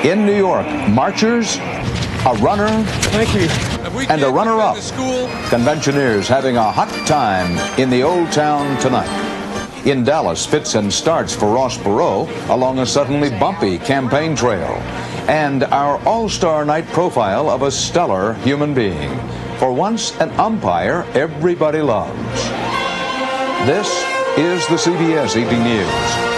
In New York, marchers, a runner, thank you, and a runner-up. Conventioneers having a hot time in the Old Town tonight. In Dallas, fits and starts for Ross Perot along a suddenly bumpy campaign trail. And our all-star night profile of a stellar human being. For once, an umpire everybody loves. This is the CBS Evening News.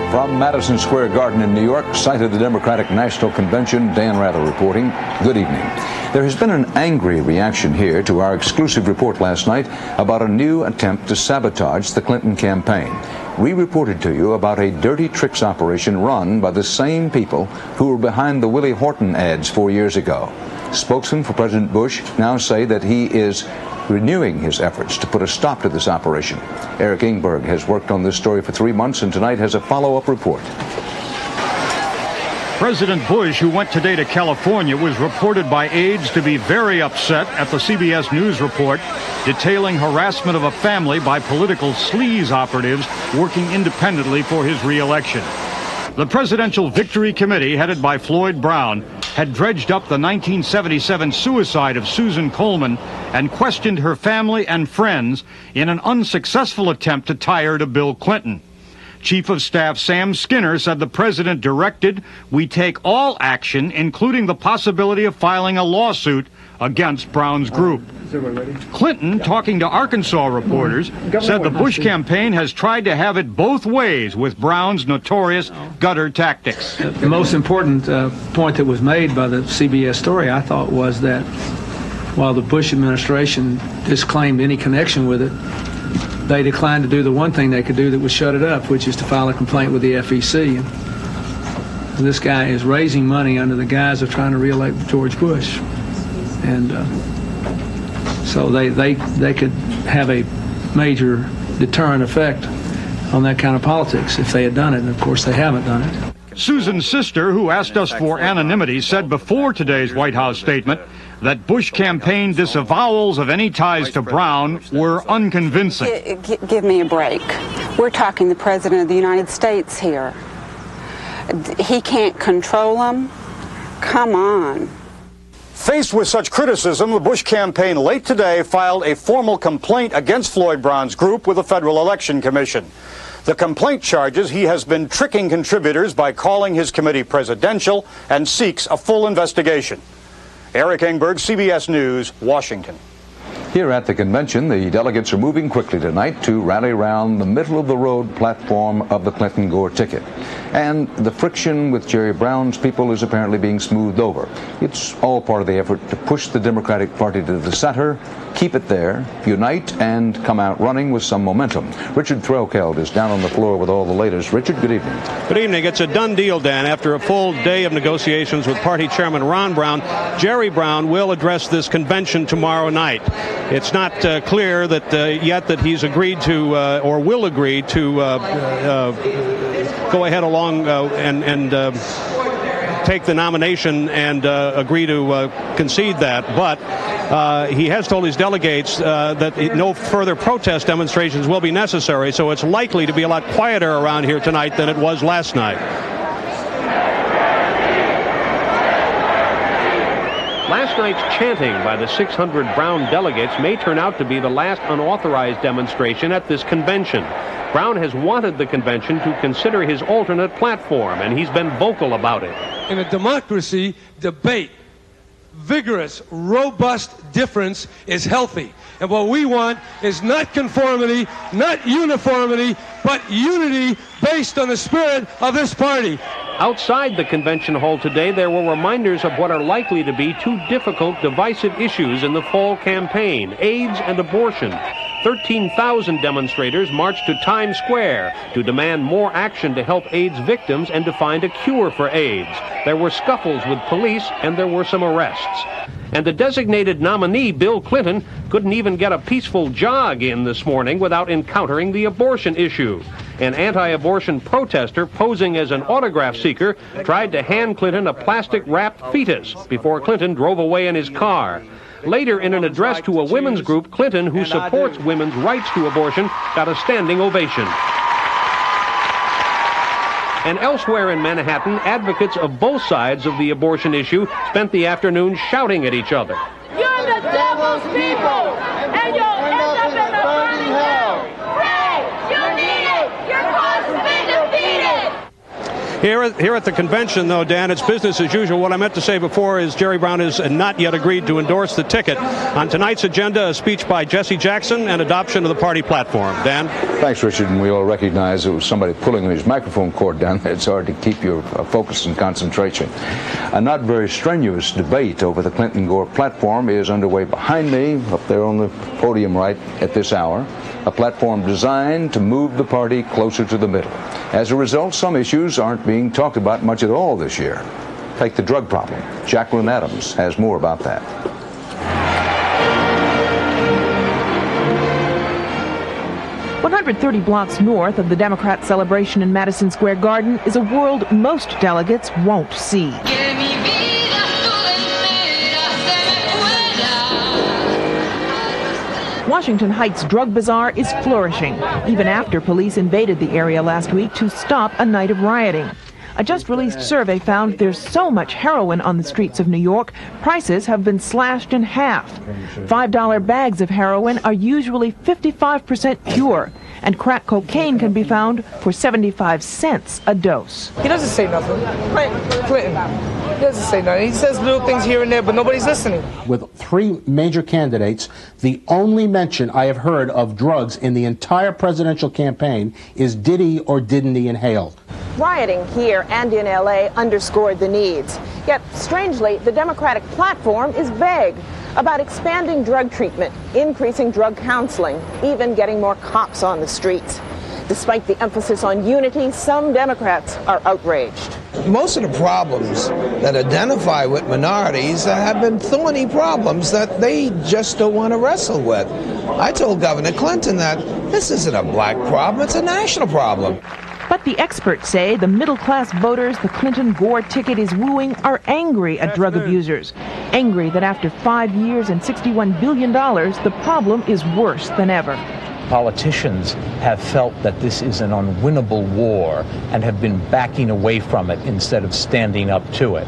From Madison Square Garden in New York, site of the Democratic National Convention, Dan Rather reporting. Good evening. There has been an angry reaction here to our exclusive report last night about a new attempt to sabotage the Clinton campaign. We reported to you about a dirty tricks operation run by the same people who were behind the Willie Horton ads 4 years ago. Spokesmen for President Bush now say that he is renewing his efforts to put a stop to this operation. Eric Ingberg has worked on this story for 3 months and tonight has a follow-up report. President Bush, who went today to California, was reported by aides to be very upset at the CBS News report detailing harassment of a family by political sleaze operatives working independently for his re-election. The Presidential Victory Committee, headed by Floyd Brown, had dredged up the 1977 suicide of Susan Coleman and questioned her family and friends in an unsuccessful attempt to tie her to Bill Clinton. Chief of Staff Sam Skinner said the president directed we take all action, including the possibility of filing a lawsuit against Brown's group. Clinton, talking to Arkansas reporters, said the Bush campaign has tried to have it both ways with Brown's notorious gutter tactics. The most important point that was made by the CBS story, I thought, was that while the Bush administration disclaimed any connection with it, they declined to do the one thing they could do that would shut it up, which is to file a complaint with the FEC. And this guy is raising money under the guise of trying to re-elect George Bush. And so they could have a major deterrent effect on that kind of politics if they had done it, and of course they haven't done it. Susan's sister, who asked us for anonymity, said before today's White House statement that Bush campaign disavowals of any ties to Brown were unconvincing. Give me a break. We're talking the President of the United States here. He can't control them? Come on. Faced with such criticism, the Bush campaign late today filed a formal complaint against Floyd Brown's group with the Federal Election Commission. The complaint charges he has been tricking contributors by calling his committee presidential and seeks a full investigation. Eric Ingberg, CBS News, Washington. Here at the convention, the delegates are moving quickly tonight to rally around the middle-of-the-road platform of the Clinton-Gore ticket. And the friction with Jerry Brown's people is apparently being smoothed over. It's all part of the effort to push the Democratic Party to the center, keep it there, unite, and come out running with some momentum. Richard Threlkeld is down on the floor with all the latest. Richard, good evening. Good evening. It's a done deal, Dan. After a full day of negotiations with Party Chairman Ron Brown, Jerry Brown will address this convention tomorrow night. It's not clear that yet that he's agreed to or will agree to go ahead along and take the nomination and agree to concede that. But he has told his delegates that no further protest demonstrations will be necessary, so it's likely to be a lot quieter around here tonight than it was last night. Last night's chanting by the 600 Brown delegates may turn out to be the last unauthorized demonstration at this convention. Brown has wanted the convention to consider his alternate platform, and he's been vocal about it. In a democracy, debate, vigorous, robust difference is healthy. And what we want is not conformity, not uniformity, but unity based on the spirit of this party. Outside the convention hall today, there were reminders of what are likely to be two difficult, divisive issues in the fall campaign: AIDS and abortion. 13,000 demonstrators marched to Times Square to demand more action to help AIDS victims and to find a cure for AIDS. There were scuffles with police, and there were some arrests. And the designated nominee, Bill Clinton, couldn't even get a peaceful jog in this morning without encountering the abortion issue. An anti-abortion protester posing as an autograph seeker tried to hand Clinton a plastic-wrapped fetus before Clinton drove away in his car. Later, in an address to a women's group, Clinton, who supports women's rights to abortion, got a standing ovation. And elsewhere in Manhattan, advocates of both sides of the abortion issue spent the afternoon shouting at each other. You're the devil's people, and you'll end up in a burning hell. Pray, you need it. Your cause has been defeated. Here at the convention, though, Dan, it's business as usual. What I meant to say before is Jerry Brown has not yet agreed to endorse the ticket. On tonight's agenda, a speech by Jesse Jackson and adoption of the party platform. Dan? Thanks, Richard. And we all recognize it was somebody pulling his microphone cord down there. It's hard to keep your focus and concentration. A not very strenuous debate over the Clinton-Gore platform is underway behind me, up there on the podium right at this hour. A platform designed to move the party closer to the middle. As a result, some issues aren't being talked about much at all this year. Take the drug problem. Jacqueline Adams has more about that. "130 blocks north of the Democrat celebration in Madison Square Garden is a world most delegates won't see. Washington Heights drug bazaar is flourishing, even after police invaded the area last week to stop a night of rioting. A just-released survey found there's so much heroin on the streets of New York, prices have been slashed in half. $5 bags of heroin are usually 55% pure, and crack cocaine can be found for 75 cents a dose. He doesn't say nothing. Clinton. He doesn't say nothing. He says little things here and there, but nobody's listening. With three major candidates, the only mention I have heard of drugs in the entire presidential campaign is did he or didn't he inhale. Rioting here and in L.A. underscored the needs. Yet, strangely, the Democratic platform is vague about expanding drug treatment, increasing drug counseling, even getting more cops on the streets. Despite the emphasis on unity, some Democrats are outraged. Most of the problems that identify with minorities have been thorny problems that they just don't want to wrestle with. I told Governor Clinton that this isn't a black problem, it's a national problem. But the experts say the middle-class voters the Clinton-Gore ticket is wooing are angry at drug abusers. Angry that after 5 years and $61 billion, the problem is worse than ever. Politicians have felt that this is an unwinnable war and have been backing away from it instead of standing up to it.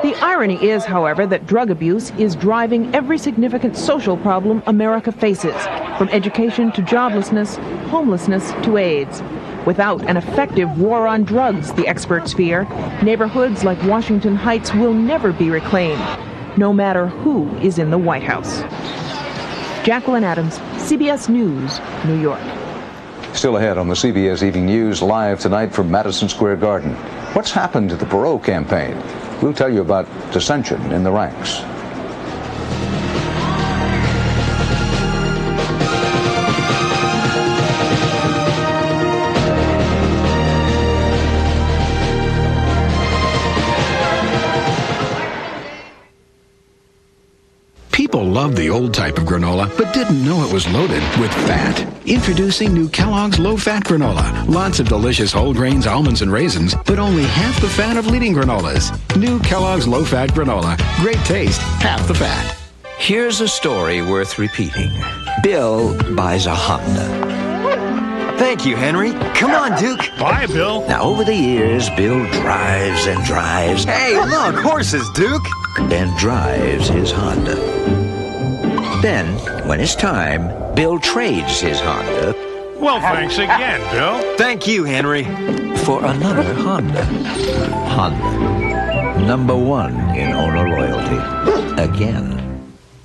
The irony is, however, that drug abuse is driving every significant social problem America faces, from education to joblessness, homelessness to AIDS. Without an effective war on drugs, the experts fear, neighborhoods like Washington Heights will never be reclaimed, no matter who is in the White House. Jacqueline Adams, CBS News, New York. Still ahead on the CBS Evening News, live tonight from Madison Square Garden. What's happened to the Perot campaign? We'll tell you about dissension in the ranks. People loved the old type of granola, but didn't know it was loaded with fat. Introducing new Kellogg's low-fat granola. Lots of delicious whole grains, almonds, and raisins, but only half the fat of leading granolas. New Kellogg's low-fat granola. Great taste, half the fat. Here's a story worth repeating. Bill buys a Honda. Thank you, Henry. Come on, Duke. Bye, Bill. Now, over the years, Bill drives and drives. Hey, look, horses, Duke. And drives his Honda. Then, when it's time, Bill trades his Honda. Well, thanks again, Bill. Thank you, Henry. For another Honda. Honda. #1 in owner loyalty. Again.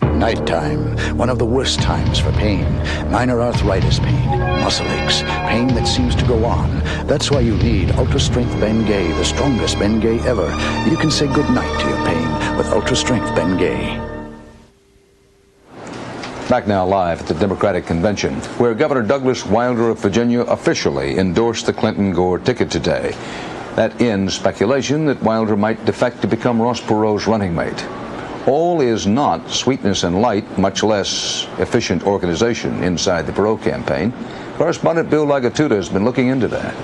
Nighttime, one of the worst times for pain. Minor arthritis pain, muscle aches, pain that seems to go on. That's why you need Ultra Strength Bengay, the strongest Bengay ever. You can say goodnight to your pain with Ultra Strength Bengay. Back now live at the Democratic Convention, where Governor Douglas Wilder of Virginia officially endorsed the Clinton-Gore ticket today. That ends speculation that Wilder might defect to become Ross Perot's running mate. All is not sweetness and light, much less efficient organization inside the Perot campaign. Correspondent Bill Lagatuda has been looking into that.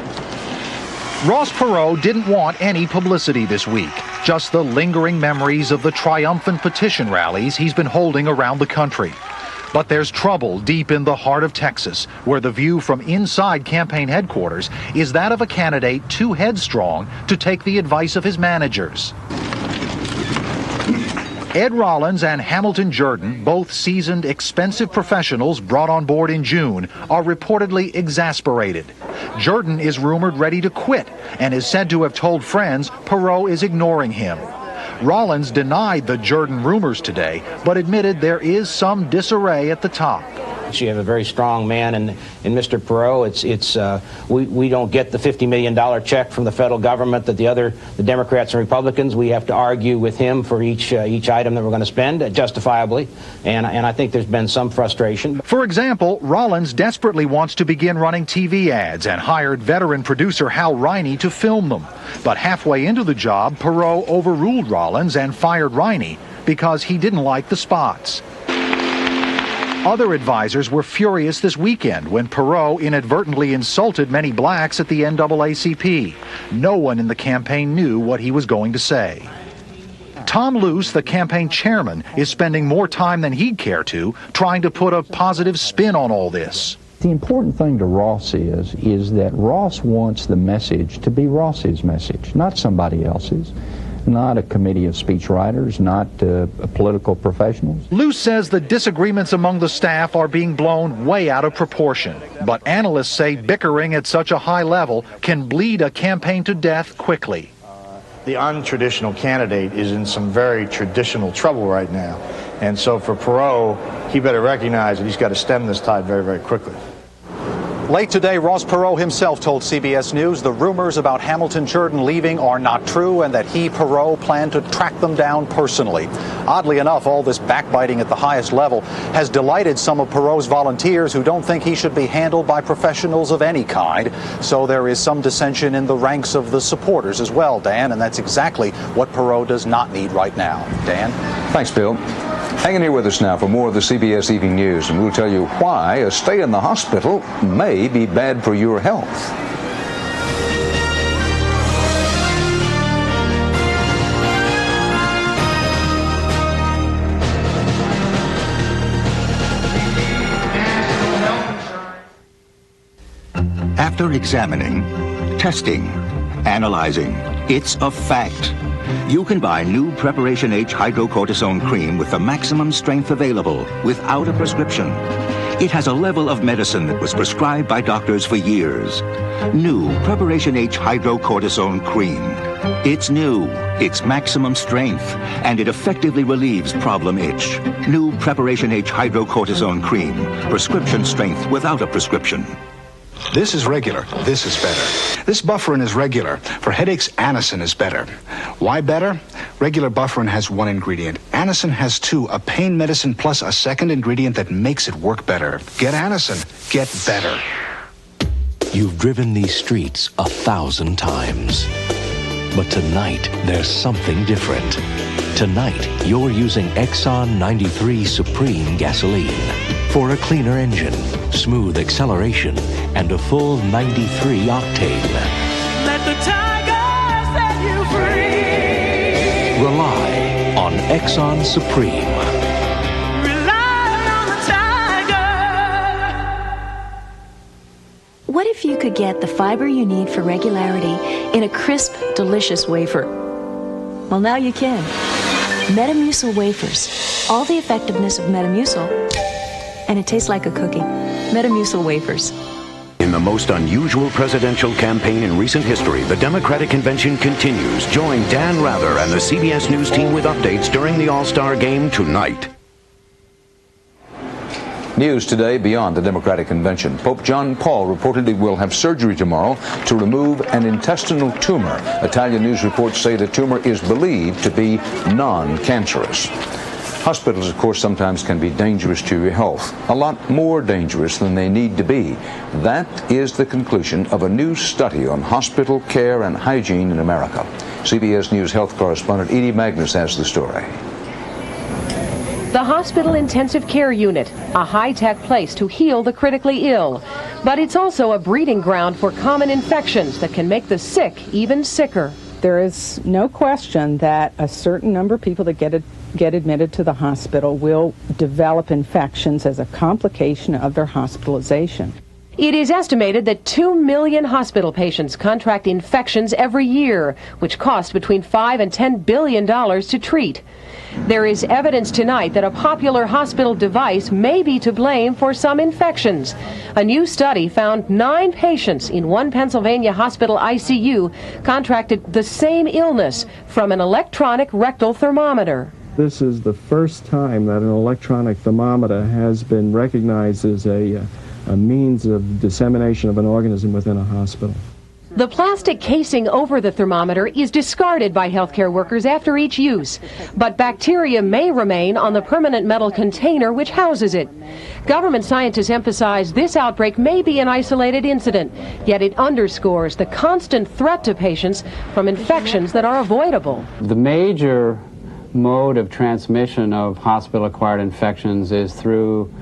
Ross Perot didn't want any publicity this week, just the lingering memories of the triumphant petition rallies he's been holding around the country. But there's trouble deep in the heart of Texas, where the view from inside campaign headquarters is that of a candidate too headstrong to take the advice of his managers. Ed Rollins and Hamilton Jordan, both seasoned, expensive professionals brought on board in June, are reportedly exasperated. Jordan is rumored ready to quit and is said to have told friends Perot is ignoring him. Rollins denied the Jordan rumors today, but admitted there is some disarray at the top. You have a very strong man in Mr. Perot. We don't get the $50 million check from the federal government that the Democrats and Republicans. We have to argue with him for each item that we're going to spend, justifiably, and I think there's been some frustration. For example, Rollins desperately wants to begin running TV ads and hired veteran producer Hal Riney to film them. But halfway into the job, Perot overruled Rollins and fired Riney because he didn't like the spots. Other advisors were furious this weekend when Perot inadvertently insulted many blacks at the NAACP. No one in the campaign knew what he was going to say. Tom Luce, the campaign chairman, is spending more time than he'd care to trying to put a positive spin on all this. The important thing to Ross is that Ross wants the message to be Ross's message, not somebody else's. Not a committee of speechwriters, not political professionals. Luce says the disagreements among the staff are being blown way out of proportion. But analysts say bickering at such a high level can bleed a campaign to death quickly. The untraditional candidate is in some very traditional trouble right now. And so for Perot, he better recognize that he's got to stem this tide very, very quickly. Late today, Ross Perot himself told CBS News the rumors about Hamilton Jordan leaving are not true and that he, Perot, plan to track them down personally. Oddly enough, all this backbiting at the highest level has delighted some of Perot's volunteers who don't think he should be handled by professionals of any kind. So there is some dissension in the ranks of the supporters as well, Dan, and that's exactly what Perot does not need right now. Dan? Thanks, Bill. Hang in here with us now for more of the CBS Evening News, and we'll tell you why a stay in the hospital may be bad for your health. After examining, testing, analyzing, it's a fact. You can buy new Preparation H hydrocortisone cream with the maximum strength available without a prescription. It has a level of medicine that was prescribed by doctors for years. New Preparation H hydrocortisone cream. It's new, it's maximum strength, and it effectively relieves problem itch. New Preparation H hydrocortisone cream. Prescription strength without a prescription. This is regular. This is better. This Bufferin is regular. For headaches, Anacin is better. Why better? Regular Bufferin has one ingredient. Anacin has two, a pain medicine plus a second ingredient that makes it work better. Get Anacin. Get better. You've driven these streets 1,000 times. But tonight, there's something different. Tonight, you're using Exxon 93 Supreme gasoline. For a cleaner engine, smooth acceleration, and a full 93 octane. Let the tiger set you free. Rely on Exxon Supreme. Rely on the tiger. What if you could get the fiber you need for regularity in a crisp, delicious wafer? Well, now you can. Metamucil wafers. All the effectiveness of Metamucil, and it tastes like a cookie. Metamucil wafers. In the most unusual presidential campaign in recent history, the Democratic Convention continues. Join Dan Rather and the CBS News team with updates during the All-Star Game tonight. News today beyond the Democratic Convention. Pope John Paul reportedly will have surgery tomorrow to remove an intestinal tumor. Italian news reports say the tumor is believed to be non-cancerous. Hospitals, of course, sometimes can be dangerous to your health, a lot more dangerous than they need to be. That is the conclusion of a new study on hospital care and hygiene in America. CBS News health correspondent Edie Magnus has the story. The hospital intensive care unit, a high-tech place to heal the critically ill. But it's also a breeding ground for common infections that can make the sick even sicker. There is no question that a certain number of people that get get admitted to the hospital will develop infections as a complication of their hospitalization. It is estimated that 2 million hospital patients contract infections every year, which cost between $5 and $10 billion to treat. There is evidence tonight that a popular hospital device may be to blame for some infections. A new study found 9 patients in one Pennsylvania hospital ICU contracted the same illness from an electronic rectal thermometer. This is the first time that an electronic thermometer has been recognized as a means of dissemination of an organism within a hospital. The plastic casing over the thermometer is discarded by healthcare workers after each use, but bacteria may remain on the permanent metal container which houses it. Government scientists emphasize this outbreak may be an isolated incident, yet it underscores the constant threat to patients from infections that are avoidable. The major mode of transmission of hospital-acquired infections is through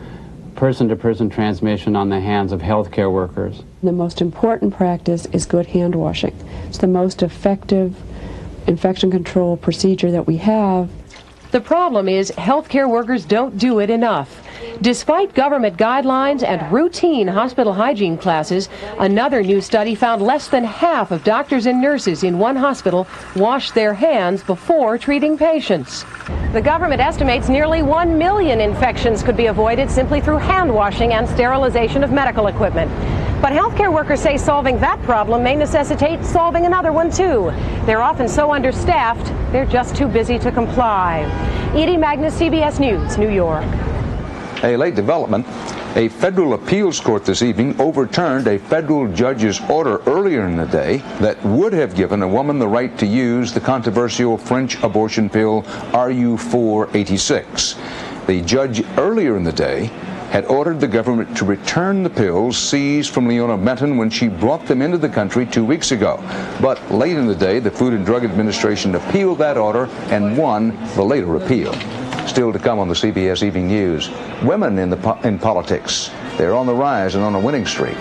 person-to-person transmission on the hands of healthcare workers. The most important practice is good hand washing. It's the most effective infection control procedure that we have. The problem is healthcare workers don't do it enough. Despite government guidelines and routine hospital hygiene classes, another new study found less than half of doctors and nurses in one hospital wash their hands before treating patients. The government estimates nearly 1 million infections could be avoided simply through hand washing and sterilization of medical equipment. But healthcare workers say solving that problem may necessitate solving another one too. They're often so understaffed, they're just too busy to comply. Edie Magnus, CBS News, New York. A late development. A federal appeals court this evening overturned a federal judge's order earlier in the day that would have given a woman the right to use the controversial French abortion pill RU486. The judge earlier in the day had ordered the government to return the pills seized from Leona Benton when she brought them into the country 2 weeks ago. But late in the day, the Food and Drug Administration appealed that order and won the later appeal. Still to come on the CBS Evening News. Women in politics. They're on the rise and on a winning streak.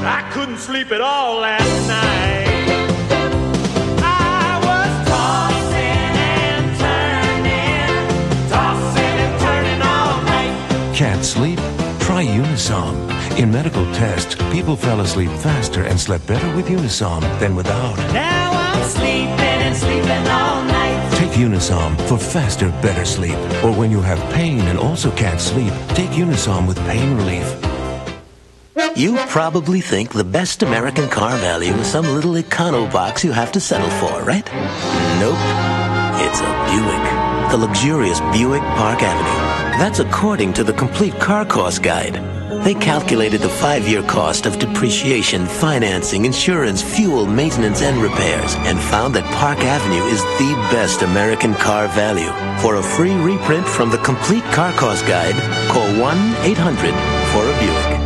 I couldn't sleep at all last night. I was tossing and turning all night. Can't sleep? Try Unisom. In medical tests, people fell asleep faster and slept better with Unisom than without. Now I'm sleeping and sleeping all night. Take Unisom for faster, better sleep. Or when you have pain and also can't sleep, take Unisom with pain relief. You probably think the best American car value is some little econo box you have to settle for, right? Nope. It's a Buick. The luxurious Buick Park Avenue. That's according to the Complete Car Cost Guide. They calculated the 5-year cost of depreciation, financing, insurance, fuel, maintenance, and repairs, and found that Park Avenue is the best American car value. For a free reprint from the Complete Car Cost Guide, call 1-800-4-BUICK.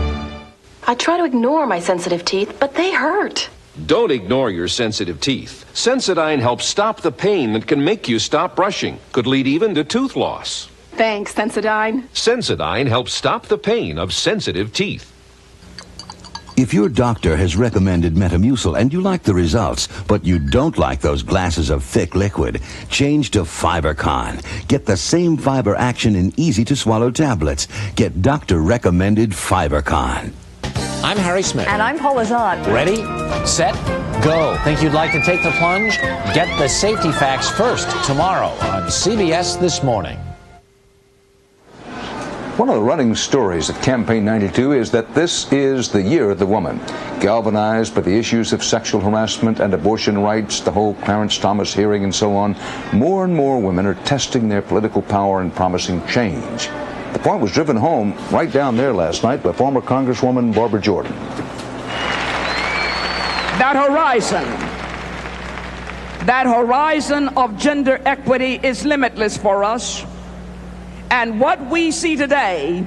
I try to ignore my sensitive teeth, but they hurt. Don't ignore your sensitive teeth. Sensodyne helps stop the pain that can make you stop brushing. Could lead even to tooth loss. Thanks, Sensodyne. Sensodyne helps stop the pain of sensitive teeth. If your doctor has recommended Metamucil and you like the results, but you don't like those glasses of thick liquid, change to FiberCon. Get the same fiber action in easy-to-swallow tablets. Get doctor-recommended FiberCon. I'm Harry Smith. And I'm Paula Zahn. Ready, set, go. Think you'd like to take the plunge? Get the safety facts first tomorrow on CBS This Morning. One of the running stories of Campaign 92 is that this is the year of the woman. Galvanized by the issues of sexual harassment and abortion rights, the whole Clarence Thomas hearing and so on, more and more women are testing their political power and promising change. The point was driven home right down there last night by former Congresswoman Barbara Jordan. That horizon of gender equity is limitless for us. And what we see today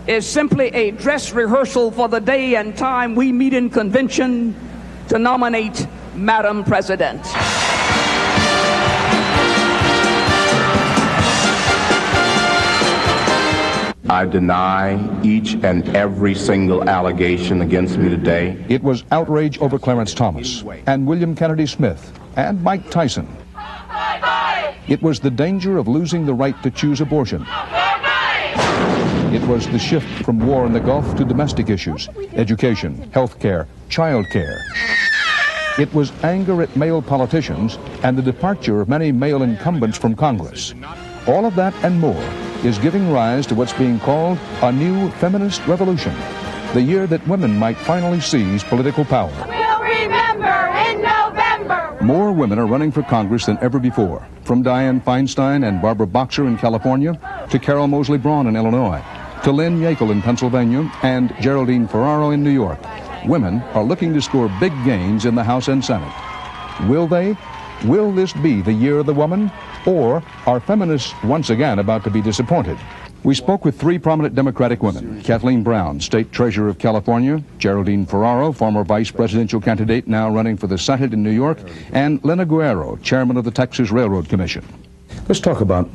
is simply a dress rehearsal for the day and time we meet in convention to nominate Madam President. I deny each and every single allegation against me today. It was outrage over Clarence Thomas and William Kennedy Smith and Mike Tyson. It was the danger of losing the right to choose abortion. It was the shift from war in the Gulf to domestic issues, education, health care, child care. It was anger at male politicians and the departure of many male incumbents from Congress. All of that and more is giving rise to what's being called a new feminist revolution, the year that women might finally seize political power. We'll remember in November. More women are running for Congress than ever before, from Dianne Feinstein and Barbara Boxer in California to Carol Moseley Braun in Illinois, to Lynn Yackel in Pennsylvania and Geraldine Ferraro in New York. Women are looking to score big gains in the House and Senate. Will they? Will this be the year of the woman? Or are feminists once again about to be disappointed? We spoke with three prominent Democratic women: Kathleen Brown, State Treasurer of California; Geraldine Ferraro, former vice presidential candidate now running for the Senate in New York; and Lena Guerrero, chairman of the Texas Railroad Commission. Let's talk about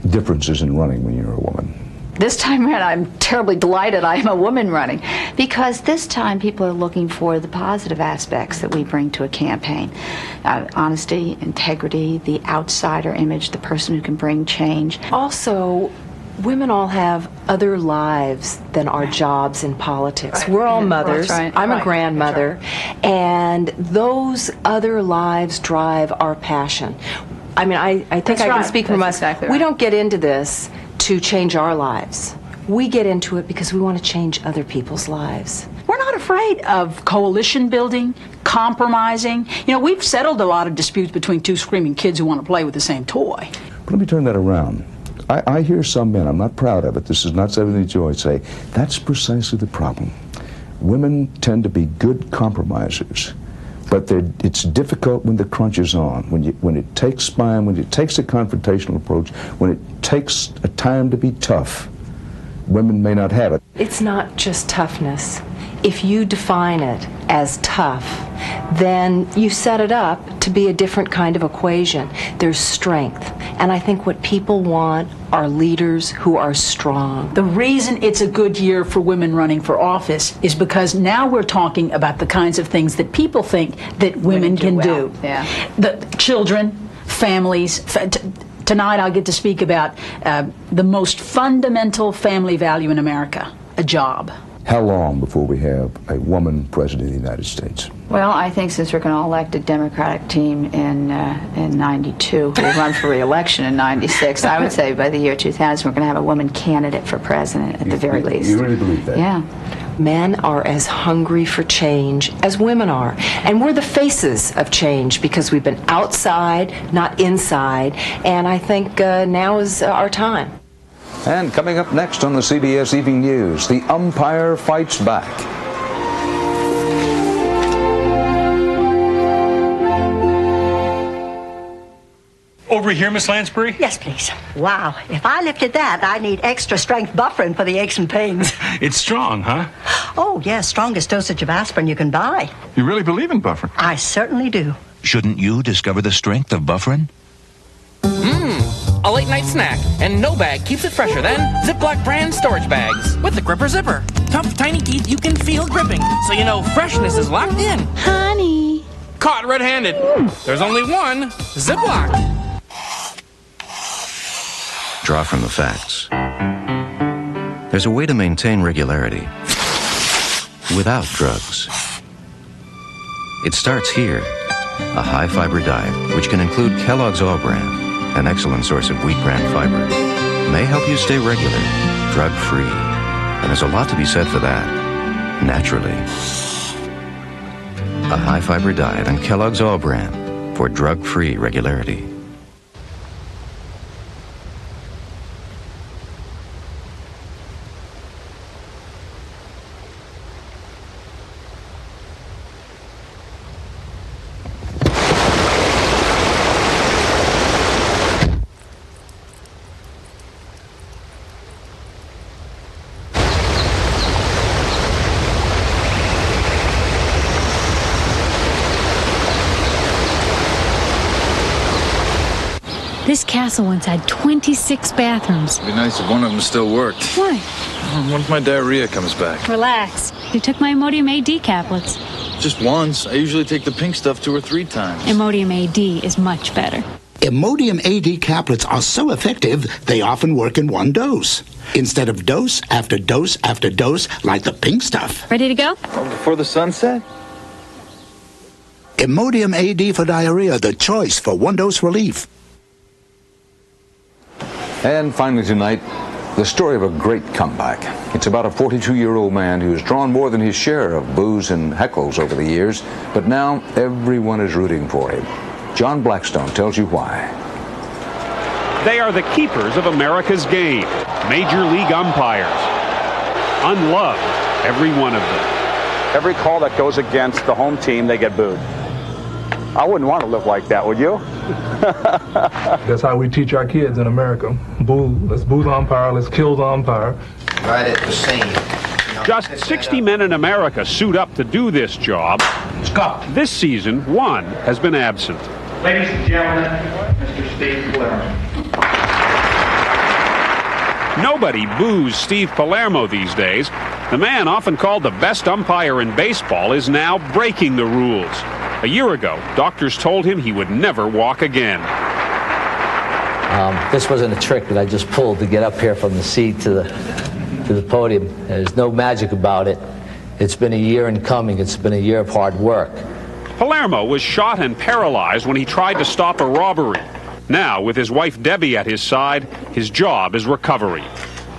differences in running when you're a woman. This time around, I'm terribly delighted I am a woman running, because this time people are looking for the positive aspects that we bring to a campaign. Honesty, integrity, the outsider image, the person who can bring change. Also, women all have other lives than our jobs in politics. We're all mothers. Right. I'm a grandmother. And those other lives drive our passion. I mean, I think I can speak for us. Exactly We don't get into this to change our lives. We get into it because we want to change other people's lives. We're not afraid of coalition building, compromising. You know, we've settled a lot of disputes between two screaming kids who want to play with the same toy. But let me turn that around. I hear some men, I'm not proud of it, this is not something that joy, say, that's precisely the problem. Women tend to be good compromisers. But it's difficult when the crunch is on, when it takes spine, when it takes a confrontational approach, when it takes a time to be tough. Women may not have it. It's not just toughness. If you define it as tough, then you set it up to be a different kind of equation. There's strength. And I think what people want are leaders who are strong. The reason it's a good year for women running for office is because now we're talking about the kinds of things that people think that women can do. Yeah. The children, families. Tonight I'll get to speak about the most fundamental family value in America, a job. How long before we have a woman president of the United States? Well, I think since we're going to elect a Democratic team in 92, we'll run for re-election in 96, I would say by the year 2000 we're going to have a woman candidate for president at the very least. You really believe that? Yeah. Men are as hungry for change as women are. And we're the faces of change because we've been outside, not inside. And I think now is our time. And coming up next on the CBS Evening News, the umpire fights back. Over here, Miss Lansbury? Yes, please. Wow. If I lifted that, I'd need extra strength buffering for the aches and pains. It's strong, huh? Oh, yes. Strongest dosage of aspirin you can buy. You really believe in buffering? I certainly do. Shouldn't you discover the strength of Bufferin? A late night snack, and no bag keeps it fresher than Ziploc brand storage bags with the gripper zipper. Tough, tiny teeth you can feel gripping, so you know freshness is locked in. Honey. Caught red-handed. There's only one Ziploc. Draw from the facts. There's a way to maintain regularity without drugs. It starts here. A high-fiber diet, which can include Kellogg's All Bran, an excellent source of wheat bran fiber, may help you stay regular, drug-free. And there's a lot to be said for that, naturally. A high-fiber diet on Kellogg's All Bran for drug-free regularity. castle once had 26 bathrooms. It'd be nice if one of them still worked. Why? What if my diarrhea comes back? Relax. You took my Imodium AD caplets. Just once. I usually take the pink stuff 2 or 3 times. Imodium AD is much better. Imodium AD caplets are so effective, they often work in one dose. Instead of dose after dose after dose, like the pink stuff. Ready to go? Before the sunset? Imodium AD for diarrhea, the choice for one-dose relief. And finally tonight, the story of a great comeback. It's about a 42-year-old man who's drawn more than his share of boos and heckles over the years, but now everyone is rooting for him. John Blackstone tells you why. They are the keepers of America's game, Major League umpires. Unloved, every one of them. Every call that goes against the home team, they get booed. I wouldn't want to live like that, would you? That's how we teach our kids in America. Boo, let's boo the umpire, let's kill the umpire. Right at the scene. Just 60 men in America suit up to do this job. This season, one has been absent. Ladies and gentlemen, Mr. Steve Palermo. Nobody boos Steve Palermo these days. The man, often called the best umpire in baseball, is now breaking the rules. A year ago, doctors told him he would never walk again. This wasn't a trick that I just pulled to get up here from the seat to the podium. There's no magic about it. It's been a year in coming. It's been a year of hard work. Palermo was shot and paralyzed when he tried to stop a robbery. Now, with his wife Debbie at his side, his job is recovery.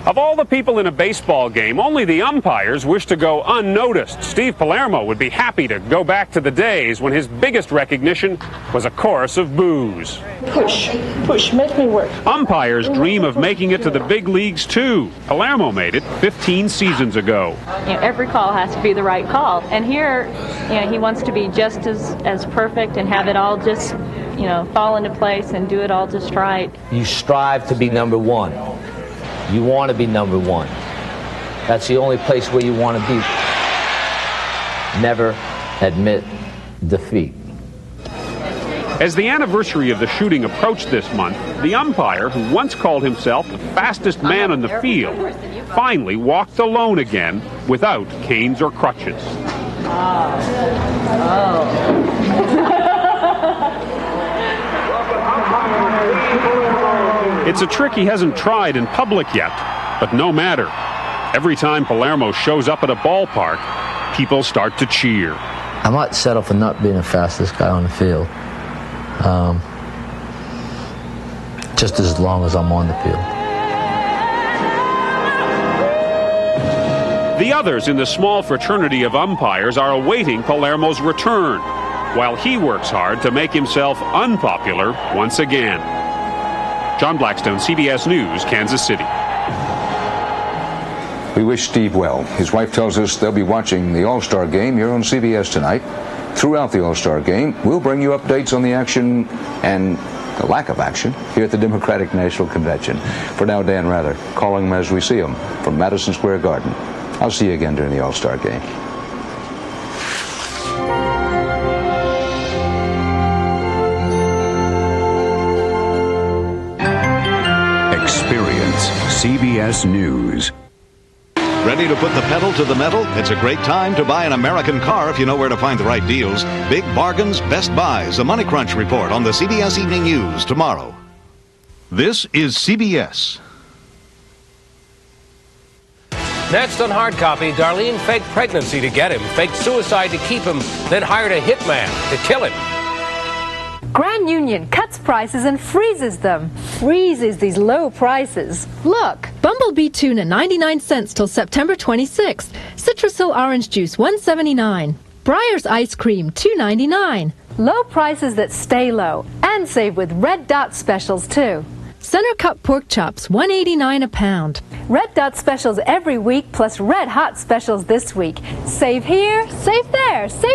Of all the people in a baseball game, only the umpires wish to go unnoticed. Steve Palermo would be happy to go back to the days when his biggest recognition was a chorus of boos. Push, make me work. Umpires dream of making it to the big leagues too. Palermo made it 15 seasons ago. Every call has to be the right call. And here, he wants to be just as perfect and have it all just, fall into place and do it all just right. You strive to be number one. You want to be number one. That's the only place where you want to be. Never admit defeat. As the anniversary of the shooting approached this month, the umpire, who once called himself the fastest man on the field, finally walked alone again without canes or crutches. It's a trick he hasn't tried in public yet, but no matter. Every time Palermo shows up at a ballpark, people start to cheer. I might settle for not being the fastest guy on the field, just as long as I'm on the field. The others in the small fraternity of umpires are awaiting Palermo's return, while he works hard to make himself unpopular once again. John Blackstone, CBS News, Kansas City. We wish Steve well. His wife tells us they'll be watching the All-Star Game here on CBS tonight. Throughout the All-Star Game, we'll bring you updates on the action and the lack of action here at the Democratic National Convention. For now, Dan Rather, calling them as we see them from Madison Square Garden. I'll see you again during the All-Star Game. Experience CBS News. Ready to put the pedal to the metal? It's a great time to buy an American car if you know where to find the right deals. Big bargains, best buys. The Money Crunch Report on the CBS Evening News tomorrow. This is CBS. Next on Hard Copy, Darlene faked pregnancy to get him, faked suicide to keep him, then hired a hitman to kill him. Grand Union cuts prices and freezes them. Freezes these low prices. Look, Bumblebee tuna 99 cents till September 26th. Citrusil orange juice 179. Breyer's ice cream $2.99. Low prices that stay low and save with Red Dot specials too. Center Cut pork chops $1.89 a pound. Red Dot specials every week plus Red Hot specials this week. Save here, save there, save